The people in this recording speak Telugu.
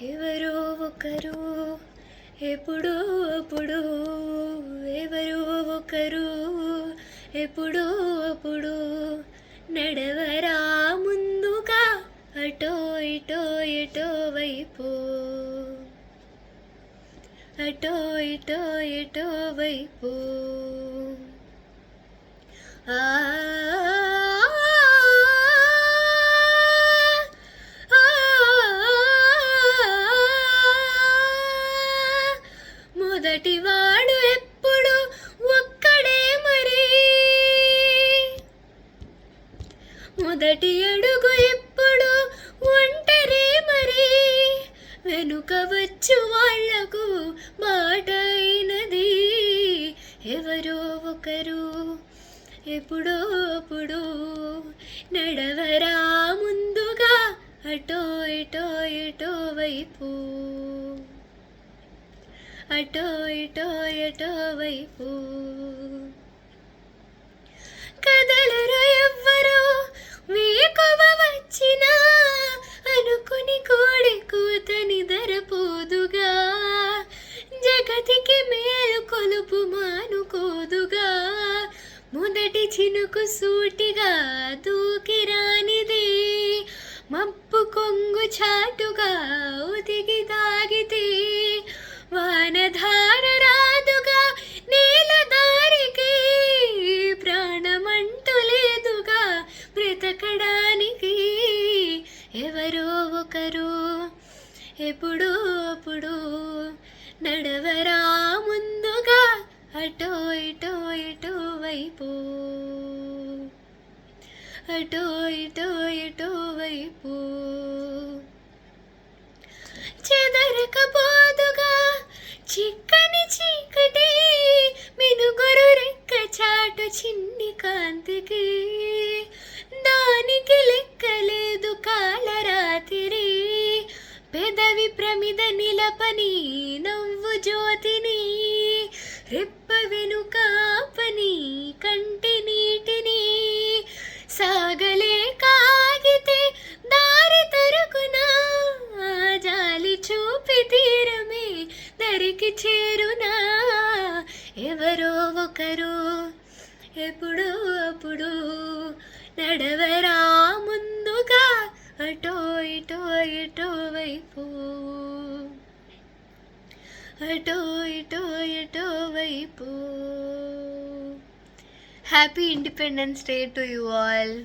ఎవరో ఒకరు ఎప్పుడో అప్పుడు, ఎవరో ఒకరు ఎప్పుడో అప్పుడు నడవరా ముందుగా అటో ఇటో ఎటో వైపు, అటో ఇటో ఎటో వైపు. మొదటివాడు ఎప్పుడు ఒక్కడే మరి, మొదటి అడుగు ఎప్పుడు ఒంటరి మరి, వెనుక వచ్చు వాళ్లకు మాట అయినది ఎవరో ఒకరు ఎప్పుడో అప్పుడు నడవరా ముందుగా అటో ఇటో ఎటో వైపు, అటో ఇటో ఎటో వైపు. కదలరు ఎవ్వరో వేకువ వచ్చినా, అనుకుని కోడి కూత నిదరపోదుగా, జగతికి మేలు కొలుపు మానుకోదుగా, మొదటి చినుకు సూటిగా దూకిరానిది, మప్పు కొంగు చాటుగా ఒదిగి దాగితే, వానధార రాదుగా నేల దారికి, ప్రాణమంటూ లేదుగా బ్రతకడానికి ఎవరో ఒకరు ఎప్పుడో అప్పుడు నడవరా ముందుగా అటో ఇటో ఎటో వైపు, అటో ఇటో ఎటో వైపు. చెదరకపోదుగా చిక్కని చీకటి, మినుగురు రెక్క చాటు చిన్ని కాంతికి, దానికి లెక్కలేదు కాలరాతిరి, పెదవి ప్రమిద నిలపని నవ్వు జ్యోతిని, రెప్ప వెనుక ఆపని కంటి నీటిని, సాగలే కాగితే దారి తరుకునా, జాలి చూపి తీరమే దరికి చేరునా, ఎవరో ఒకరు ఎప్పుడో అప్పుడు నడవరా ముందుగా అటో ఇటో ఎటో వైపు, అటో ఇటో ఎటో వైపు. Happy independence day to you all.